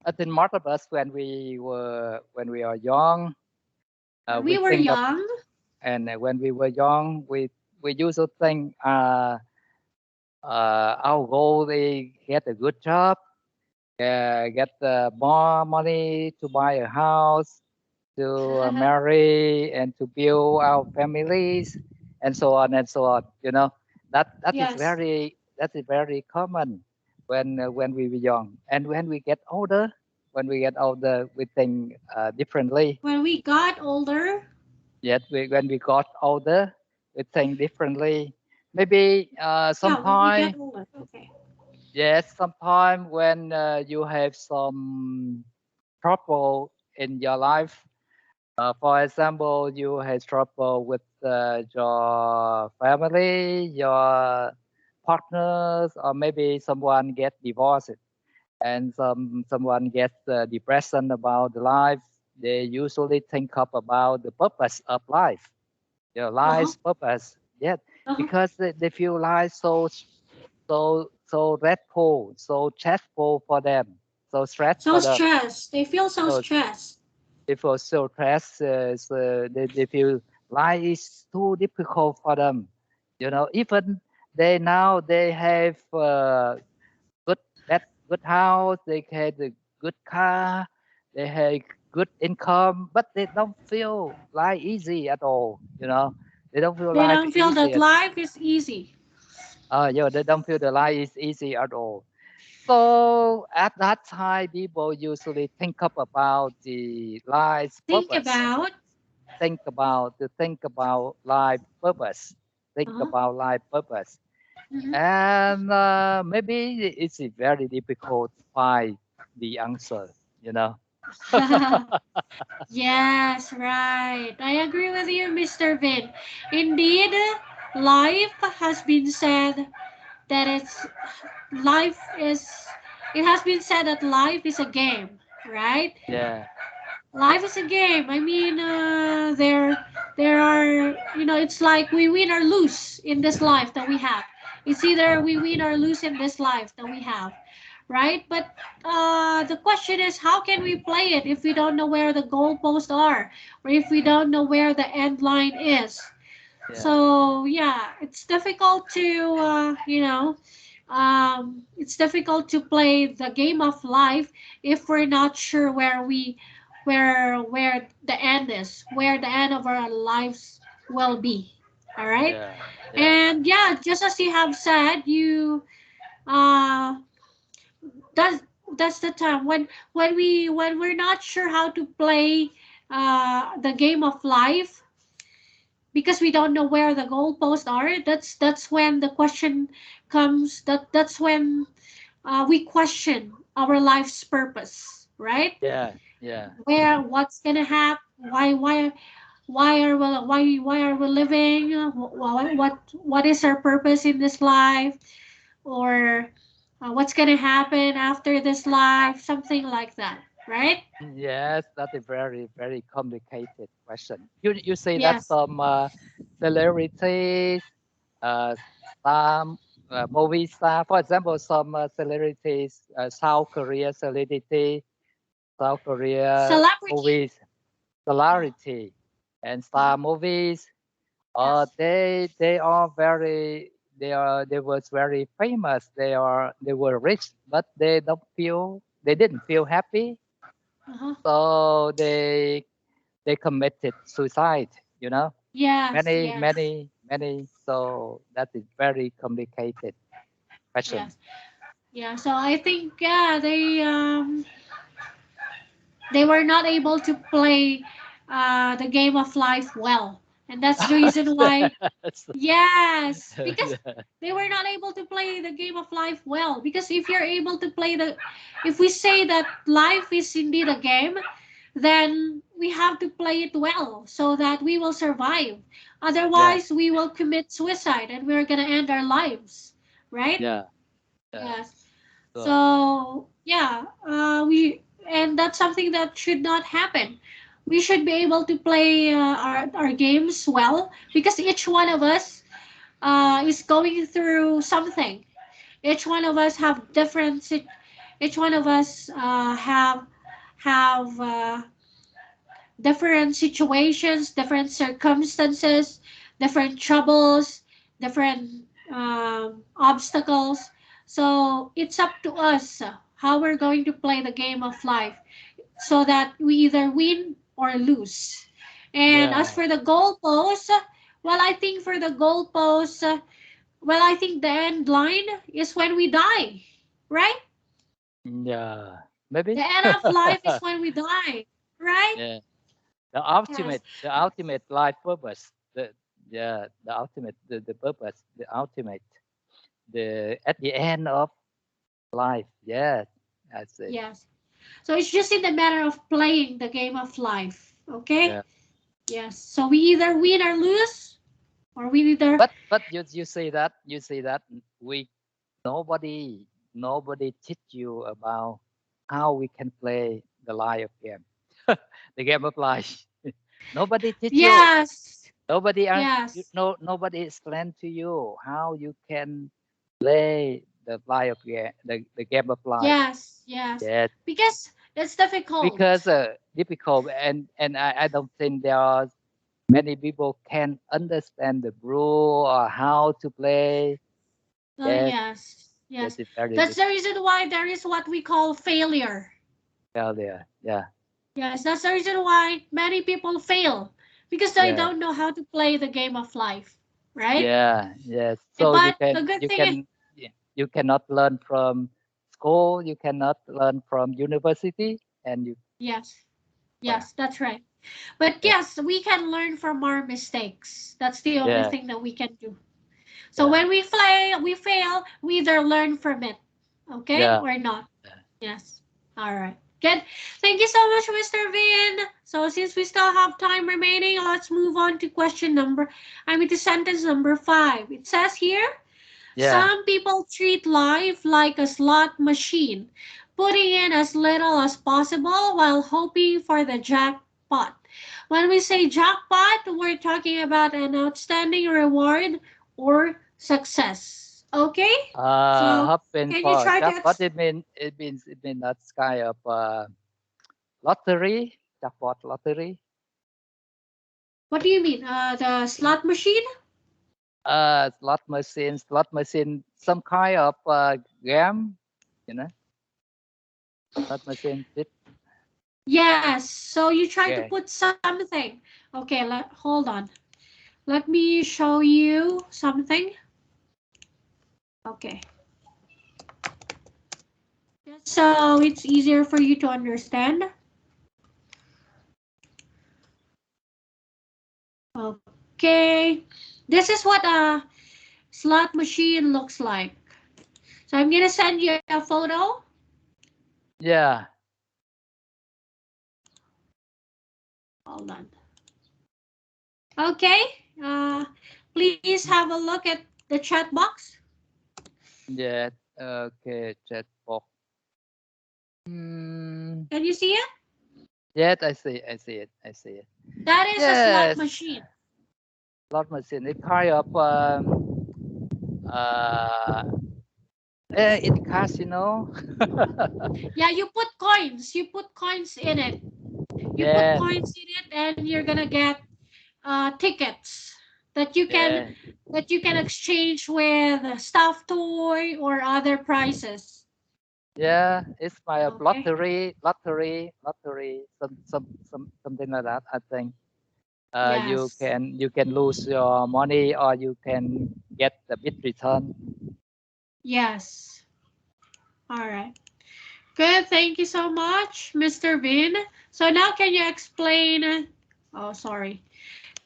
S2: I think most of us when we are young,
S1: When
S2: we
S1: we were
S2: think of
S1: young,
S2: and when we were young, we used to think our goal is get a good job, get more money to buy a house, to marry and to build our families, and so on and so on. You know
S1: yes.
S2: that is very common when we were young, and when we get older, we think differently.
S1: When we got older,
S2: Yet when we got older, we think differently. Maybe
S1: yeah, when we get
S2: sometime,
S1: older, okay.
S2: yes, sometime when you have some trouble in your life. For example, you have trouble with your family, your partners, or maybe someone get divorced, and someone gets depression about the life. They usually think up about the purpose of life,
S1: Uh-huh.
S2: life's purpose. Yeah,
S1: Uh-huh.
S2: because they feel life so dreadful, so stressful for them, so stress
S1: So
S2: for them.
S1: stressed. They feel so
S2: So
S1: stressed.
S2: they feel so stressed. So they feel life is too difficult for them. Even they have good that good house, they have a good car, they have good income, but they don't feel life easy at all. They don't feel
S1: They
S2: life
S1: don't feel
S2: easy
S1: that
S2: at
S1: life is easy.
S2: they don't feel the life is easy at all. So at that time, people usually think up about the life's
S1: Think
S2: purpose.
S1: about.
S2: Think about life purpose. Think
S1: Uh-huh.
S2: about life purpose.
S1: Mhm.
S2: And maybe it's very difficult to find the answer, you know.
S1: Yes, right. I agree with you, Mr. Vin. Indeed, life has been said that life is it has been said that life is a game, right?
S2: Yeah,
S1: Life is a game. I mean, there are, it's like we win or lose in this life that we have. It's either we win or lose in this life that we have, right? But the question is, how can we play it if we don't know where the goalposts are, or if we don't know where the end line is?
S2: yeah,
S1: So yeah, it's difficult to it's difficult to play the game of life if we're not sure where the end is, where the end of our lives will be. All right,
S2: yeah, yeah,
S1: and yeah, just as you have said, you uh that's that's the time when we're not sure how to play the game of life because we don't know where the goalposts are. That's when the question comes. That's when we question our life's purpose, right?
S2: yeah, yeah,
S1: Where what's gonna happen? Why are we living? What is our purpose in this life? Or what's gonna happen after this life? Something like that, right?
S2: yes. That's a very very complicated question. You say that
S1: Yes.
S2: some celebrities, uh, some movie star, for example, some celebrities, South Korea celebrity, South Korea
S1: Celebrity.
S2: movies,
S1: Yeah.
S2: celebrity, and
S1: Uh-huh.
S2: star movies.
S1: Yes.
S2: They are very they was very famous. They were rich, but they didn't feel happy,
S1: Uh-huh.
S2: so they committed suicide.
S1: Yes.
S2: Many
S1: Yes.
S2: many many. So that is very complicated question.
S1: Yes. Yeah. So I think yeah they were not able to play the game of life well, and that's the reason why.
S2: Yes.
S1: Yes, because
S2: Yeah.
S1: they were not able to play the game of life well. Because if we say that life is indeed a game, then we have to play it well so that we will survive.
S2: Yeah.
S1: Otherwise, we will commit suicide and we're gonna end our lives, right?
S2: Yeah. Yeah.
S1: Yes.
S2: So
S1: So yeah, we and that's something that should not happen. We should be able to play our games well because each one of us is going through something. Each one of us have each one of us have different situations, different circumstances, different troubles, different obstacles. So it's up to us how we're going to play the game of life so that we either win or lose. And as
S2: yeah.
S1: for the goalposts, well, I think for the goalposts, I think the end line is when we die, right?
S2: Yeah. Maybe.
S1: The end of life is when we die, right?
S2: Yeah. The
S1: Yes.
S2: ultimate life purpose. The purpose, the ultimate, the at the end of life. Yes, that's it.
S1: Yes. So it's just in the matter of playing the game of life. Okay?
S2: Yeah.
S1: Yes. So we either win or lose, or we either.
S2: But you say that nobody teach you about how we can play the life game, the game of life. Nobody teach you.
S1: Yes.
S2: Nobody
S1: Yes.
S2: nobody explain to you how you can play the life game, the game of life.
S1: Yes. Yes.
S2: Yes,
S1: Because it's
S2: because
S1: difficult.
S2: difficult, and I don't think there are many people can understand the rule or how to play.
S1: Oh,
S2: Yes,
S1: yes.
S2: that
S1: Yes.
S2: is very
S1: That's the
S2: difficult.
S1: reason why there is what we call failure.
S2: Failure. Yeah,
S1: Yes, that's the reason why many people fail because they
S2: yeah,
S1: don't know how to play the game of life, right?
S2: yeah, yes. So
S1: But the good thing is,
S2: you cannot learn from school. You cannot learn from university, and you
S1: yes,
S2: yeah,
S1: yes, that's right. But
S2: yeah,
S1: yes, we can learn from our mistakes. That's the only
S2: yeah,
S1: thing that we can do. So
S2: yeah,
S1: when we fail, we either learn from it, okay,
S2: yeah.
S1: or not.
S2: Yeah.
S1: Yes. All right. Good. Thank you so much, Mr. Vin. So since we still have time remaining, let's move on to to sentence number 5. It says here,
S2: Yeah.
S1: some people treat life like a slot machine, putting in as little as possible while hoping for the jackpot. When we say jackpot, we're talking about an outstanding reward or success. Okay? So,
S2: Hoping
S1: can you
S2: for
S1: try to
S2: jackpot. It means that kind of lottery, jackpot lottery.
S1: what do you mean? The slot machine?
S2: Slot machine, some kind of game, you know, slot machine.
S1: Yes. So you try to
S2: Yeah,
S1: put something. Okay, hold on. Let me show you something. Okay. Just so it's easier for you to understand. Okay. This is what a slot machine looks like. So I'm gonna send you a photo.
S2: yeah.
S1: Hold on. Okay. Please have a look at the chat box.
S2: Yeah. Okay, chatbot. Hmm.
S1: Can you see it?
S2: Yes, I see. I see it. I see it.
S1: That is a slot
S2: Yes,
S1: machine.
S2: slot machine. It kind of uh, it casino.
S1: Yeah, you put coins. You put coins in it. You put
S2: Yes,
S1: coins in it, and you're gonna get tickets that you can
S2: yes.
S1: exchange with a stuffed toy or other prizes.
S2: Yeah, it's my
S1: Okay.
S2: lottery, something like that. I think
S1: Yes.
S2: you can lose your money or you can get the bit return.
S1: Yes. All right. Good. Thank you so much, Mr. Vin. So now can you explain? Oh, sorry.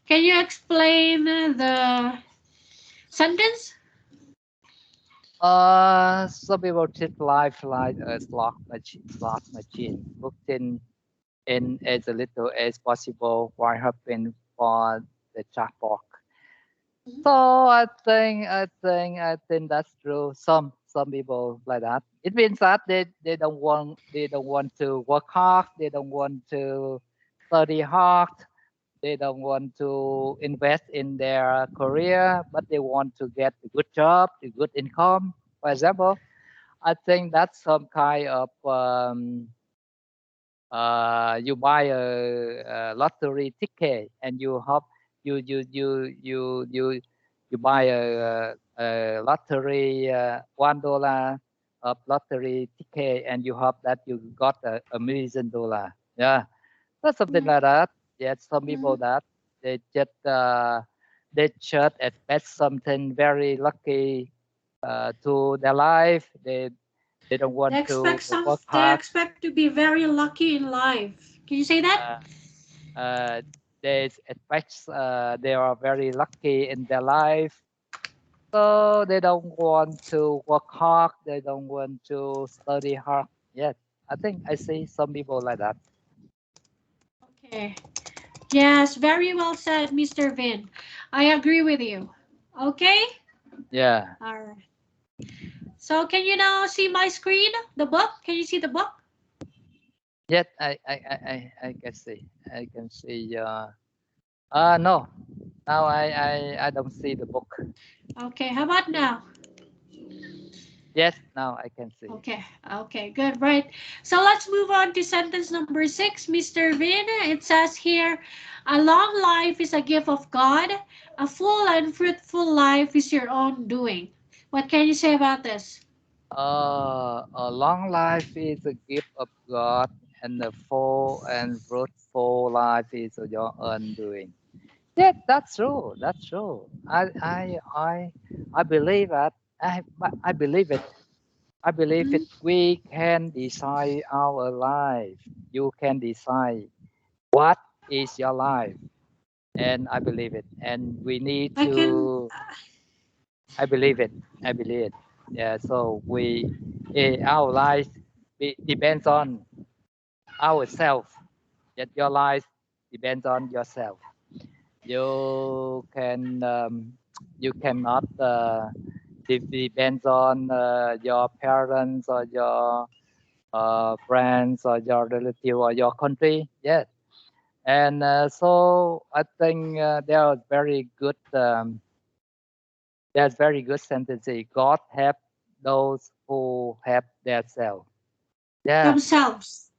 S1: Can you explain the sentence?
S2: Some people treat life like a slot machine, booked in as little as possible while hoping for the jackpot. So I think that's true. Some people like that. It means that they don't want to work hard. They don't want to study hard. They don't want to invest in their career, but they want to get a good job, a good income. For example, I think that's some kind of you buy a lottery ticket and you hope you you buy a lottery $1 of lottery ticket and you hope that you got $1 million. Yeah, that's something like that. Yes, some people
S1: Mhm.
S2: that they just expect something very lucky to their life. They don't want to work
S1: They
S2: hard.
S1: expect to be very lucky in life. Can you say that?
S2: Uh, they expect they are very lucky in their life, so they don't want to work hard. They don't want to study hard. Yes, I think I see some people like that.
S1: Okay. Yes, very well said, Mr. Vin. I agree with you. Okay?
S2: Yeah.
S1: All right. So can you now see my screen? The book? Can you see the book?
S2: Yes, I can see. I can see. No. Now I don't see the book.
S1: Okay, how about now?
S2: Yes, now I can see.
S1: Okay, okay, good, right. So let's move on to sentence number 6, Mr. Vin. It says here, a long life is a gift of God. A full and fruitful life is your own doing. What can you say about this?
S2: A long life is a gift of God, and a full and fruitful life is your own doing. Yeah, that's true. That's true. I believe that. I believe it. I believe
S1: Hmm?
S2: it. We can decide our life. You can decide what is your life, and I believe it. And we need
S1: I can.
S2: to. I believe it. I believe it. Yeah. So our life depends on ourselves. That your life depends on yourself. You can you cannot depends on your parents or your friends or your relative or your country. Yes. And so I think there are very good. There's very good sentence. God help those who help themselves. Yeah,
S1: Themselves.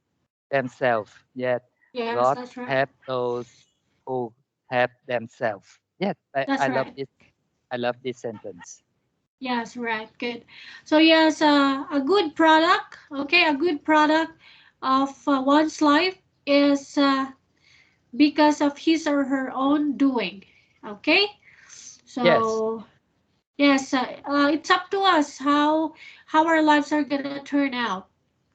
S2: themselves. Yes,
S1: Yes,
S2: God
S1: that's right.
S2: help those who help themselves. Yes,
S1: That's
S2: I love
S1: right.
S2: this. I love this sentence.
S1: Yes, right. Good. So yes, a good product. Okay, a good product of one's life is because of his or her own doing. Okay.
S2: Yes,
S1: So yes, it's up to us how our lives are gonna turn out.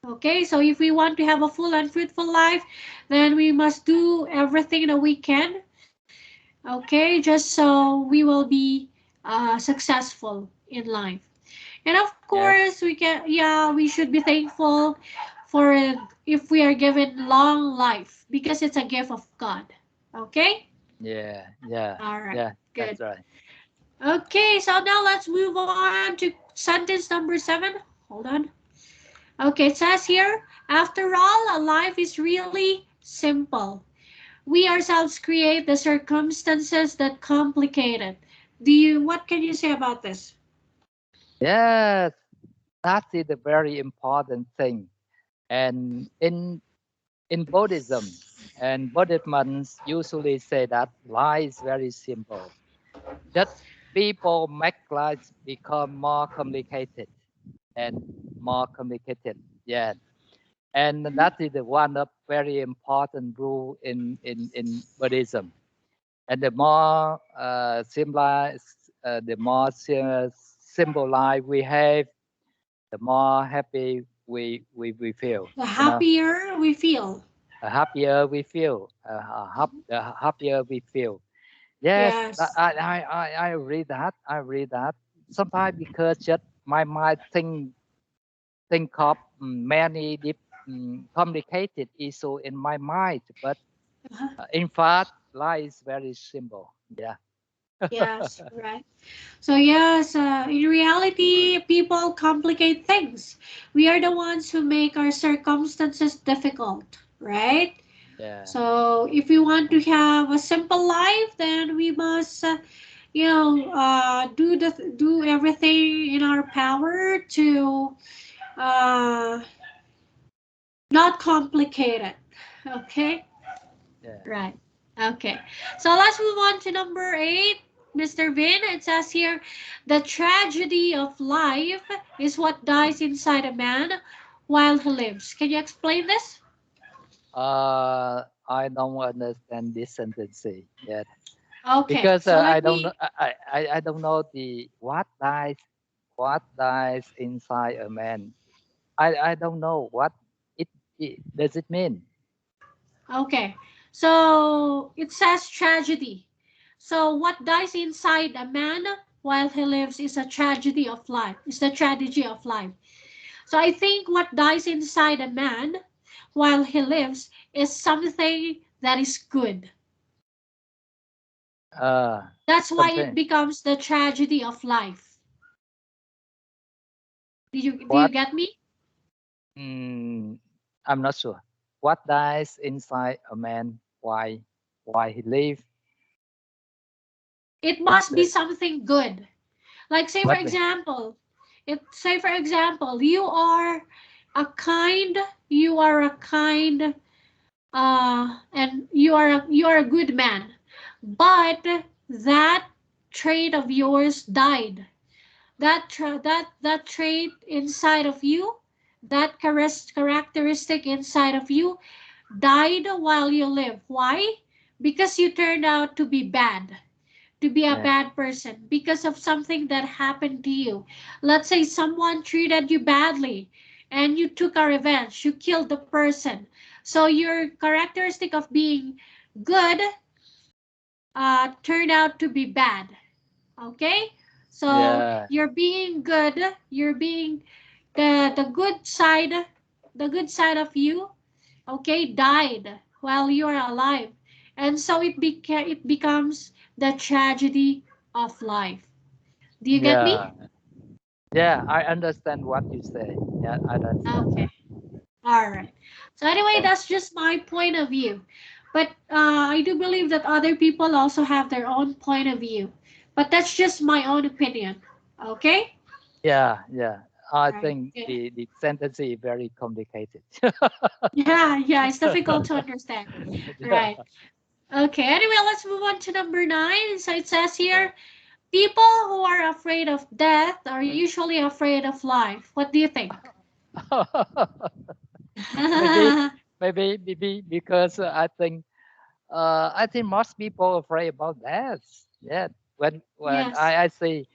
S1: Okay, so if we want to have a full and fruitful life, then we must do everything that we can. Okay, just so we will be successful in life. And of
S2: yes,
S1: course, we can, yeah, we should be thankful for it if we are given long life because it's a gift of God. Okay?
S2: yeah, yeah,
S1: All right,
S2: yeah.
S1: good.
S2: That's right.
S1: Okay, so now let's move on to sentence number 7. Hold on. Okay, it says here, after all, a life is really simple. We ourselves create the circumstances that complicate it. What can you say about this?
S2: Yes, that is a very important thing. And in Buddhism, and Buddhisms usually say that life is very simple. Just people make life become more complicated and more complicated. Yeah, and
S1: Hmm?
S2: that is the one of very important rule in Buddhism. And the more the more simple life we have, the more happy we feel.
S1: The
S2: You know,
S1: happier we feel.
S2: the happier we feel. The happier we feel. Yes,
S1: Yes.
S2: I read that. I read that. Sometimes because just my mind think of many deep, complicated issue in my mind, but
S1: Uh-huh.
S2: in fact, life is very simple. Yeah.
S1: Yes, right. So yes, in reality, people complicate things. We are the ones who make our circumstances difficult, right?
S2: Yeah.
S1: So if we want to have a simple life, then we must, do everything in our power to uh, not complicate it. Okay,
S2: Yeah.
S1: right. Okay, so let's move on to number 8, Mr. Vin. It says here, the tragedy of life is what dies inside a man while he lives. Can you explain this?
S2: I don't understand this sentence yet
S1: Okay,
S2: because
S1: so
S2: I
S1: let
S2: don't know.
S1: me.
S2: I don't know the what dies inside a man. I don't know what it does it mean.
S1: Okay, so it says tragedy. So what dies inside a man while he lives is a tragedy of life. It's the tragedy of life. So I think what dies inside a man while he lives is something that is good.
S2: Uh,
S1: That's why it
S2: something.
S1: becomes the tragedy of life. Do you
S2: What?
S1: get me?
S2: I'm not sure. What dies inside a man? Why he live?
S1: It must be something good. Like say for
S2: What?
S1: example, you are a kind, you are a kind, and you are a good man, but that trait of yours died. That trait inside of you, that characteristic inside of you died while you live. Why? Because you turned out to be bad, to be a
S2: Yeah.
S1: bad person because of something that happened to you. Let's say someone treated you badly and you took a revenge, you killed the person. So your characteristic of being good turned out to be bad. Okay? So
S2: Yeah.
S1: you're being good, you're being the good side of you, okay, died while you are alive. And so it becomes the tragedy of life. Do you get
S2: Yeah.
S1: me?
S2: Yeah. I understand what you say. Yeah, I understand
S1: Okay.
S2: that.
S1: All right. So anyway,
S2: And
S1: that's just my point of view. But I do believe that other people also have their own point of view. But that's just my own opinion. Okay?
S2: yeah, yeah. I
S1: Right.
S2: think
S1: Yeah.
S2: the sentence is very complicated.
S1: Yeah, yeah, it's difficult to understand.
S2: Yeah.
S1: Right. Okay, anyway, let's move on to number 9. So it says
S2: Yeah.
S1: here, people who are afraid of death are usually afraid of life. What do you think?
S2: maybe maybe because I think most people afraid about that. Yeah, when
S1: Yes,
S2: I see,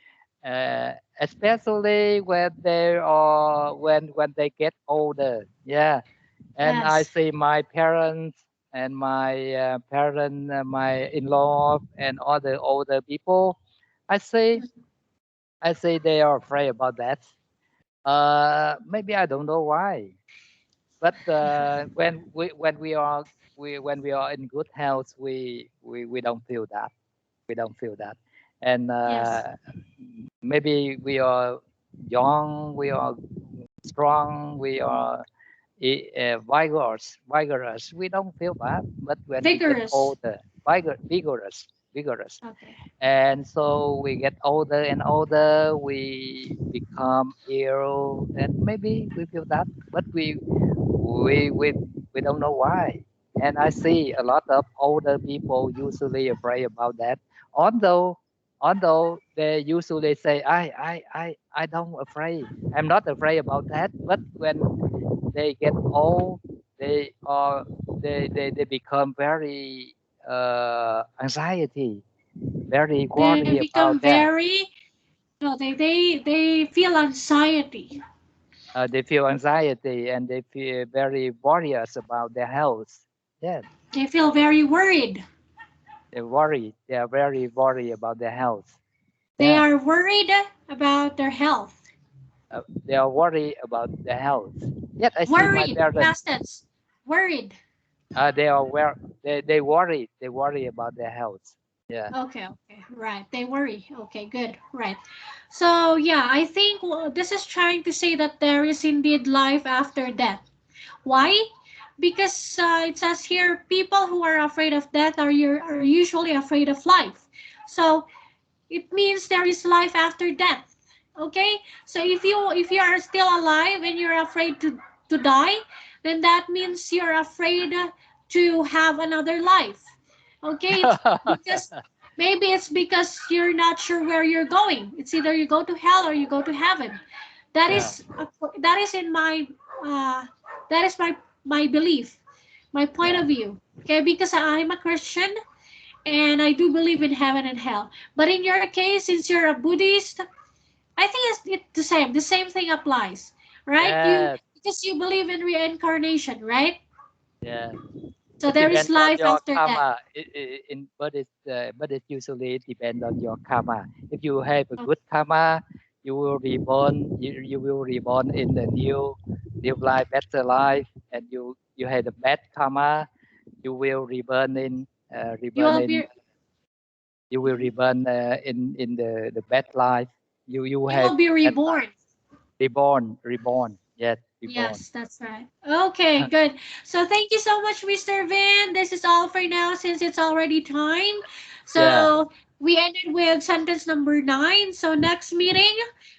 S2: especially when they are when they get older. Yeah, and I
S1: yes.
S2: see my parents and my my in-law and other older people. I see I see they are afraid about that. Maybe I don't know why, but when we are in good health, we don't feel that. We don't feel that, and
S1: Yes.
S2: maybe we are young, we are strong, we are vigorous. We don't feel bad, but when we get
S1: Vigorous.
S2: older, vigorous,
S1: Okay.
S2: and so we get older and older, we become ill, and maybe we feel that, but we we we don't know why. And I see a lot of older people usually afraid about that, although they usually say I don't afraid, I'm not afraid about that, but when they get old, they are they become very anxiety, very
S1: They
S2: worry about
S1: become
S2: that.
S1: very, no, they feel anxiety.
S2: They feel anxiety and they feel very worried about their health. Yeah,
S1: They feel very worried.
S2: they worry. They are very worried about their health.
S1: They
S2: Yeah,
S1: are worried about their health.
S2: they are worried about their health. Yet I see my
S1: Worried,
S2: parents.
S1: past tense. Worried.
S2: They are they worry. They worry about their health. Yeah.
S1: Okay, okay, right. They worry. Okay, good, right. So yeah, I think this is trying to say that there is indeed life after death. Why? Because it says here, people who are afraid of death are usually afraid of life. So it means there is life after death. Okay, so if you are still alive and you're afraid to die, then that means you're afraid to have another life. Okay, it's because maybe it's because you're not sure where you're going. It's either you go to hell or you go to heaven. That
S2: Yeah.
S1: is that is in my uh, that is my belief, my point
S2: Yeah.
S1: of view. Okay, because I'm a Christian and I do believe in heaven and hell. But in your case, since you're a Buddhist, I think it's the same. The same thing applies, right? You
S2: Yeah.
S1: because you believe in reincarnation, right?
S2: Yeah.
S1: So
S2: It
S1: there is
S2: depends on
S1: life
S2: your
S1: after death.
S2: karma. But it usually depends on your karma. If you have a
S1: Okay.
S2: good karma, you will reborn. You will reborn in the new life, better life. And you have the bad karma, you will reborn in
S1: You will be
S2: in the bad life. You
S1: you
S2: have
S1: will be
S2: bad life.
S1: reborn.
S2: reborn. Yes, reborn.
S1: Yes, that's right. Okay, good. So thank you so much, Mr. Vin. This is all for now since it's already time.
S2: Yeah,
S1: So we ended with sentence number 9. So next meeting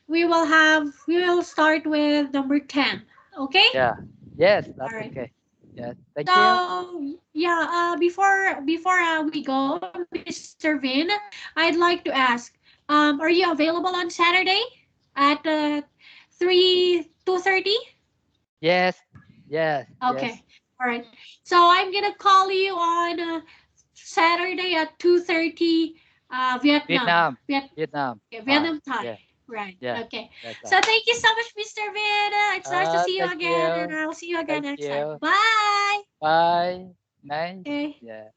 S1: we will start with number 10. Okay?
S2: yeah. Yes,
S1: All
S2: that's
S1: right.
S2: okay. Yes, thank you.
S1: So yeah, before we go, Mr. Vin, I'd like to ask, are you available on Saturday at 2:30?
S2: Yes, yes, yes.
S1: Okay. All right. So I'm gonna call you on Saturday at 2:30 Vietnam.
S2: Vietnam, Vietnam time.
S1: Vietnam time.
S2: Yeah,
S1: Right.
S2: yeah.
S1: Okay.
S2: That's
S1: So
S2: right.
S1: thank you so much, Mr. Vin. It's nice to see you
S2: Thank
S1: again, and
S2: you.
S1: I'll see you again
S2: Thank
S1: next time.
S2: you.
S1: Bye.
S2: Bye. Nice.
S1: Okay.
S2: Yeah.